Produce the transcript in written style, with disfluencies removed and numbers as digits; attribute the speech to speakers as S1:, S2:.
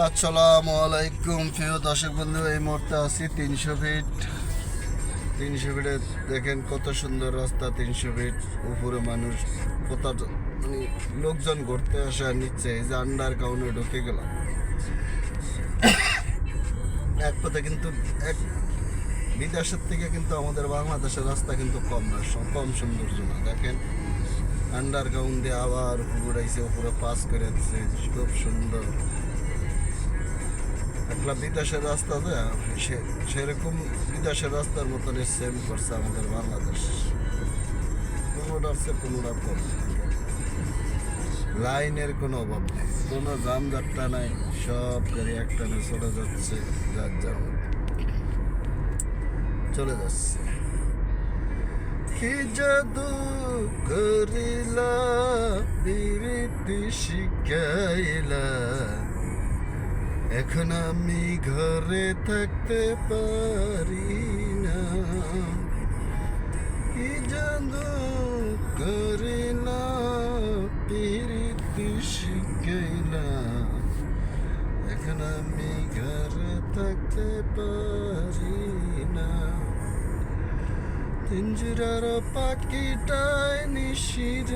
S1: আসসালামু আলাইকুম প্রিয় দর্শক বন্ধু, এই মুহূর্তে আছি 300 ফিট। 300 ফিটে দেখেন কত সুন্দর রাস্তা। 300 ফিট উপরে মানুষ কত মানে লোকজন ঘুরতে আসে। নিচে এই যে আন্ডার গ্রাউন্ডে ঢুকে গেলাম। এক পথে কিন্তু এক বিদেশের থেকে কিন্তু আমাদের বাংলাদেশের রাস্তা কিন্তু কম না, কম সৌন্দর্য না। দেখেন আন্ডারগ্রাউন্ড দিয়ে আবার উড়াইছে, উপরে পাস করে দিচ্ছে, খুব সুন্দর। একটা বিদেশের রাস্তা দেয় সেরকম বিদেশের রাস্তার মতন সেম করছে আমাদের বাংলাদেশ। কোনোটার চেয়ে কোনোটা কম, লাইনের কোনো অভাব নেই, কোনো জামজাট্টা নাই, সব গাড়ি একটানে চলে যাচ্ছে, যার যার মতো চলে যাচ্ছে। কি জাদু করিলা প্রীতি শিখাইলা, এখন আমি ঘরে থাকতে পারি না। কি জাদু করিলা প্রীতি শিখাইলা, এখন আমি ঘরে থাকতে পারি না। পিঞ্জরার পাখিটায় নিশির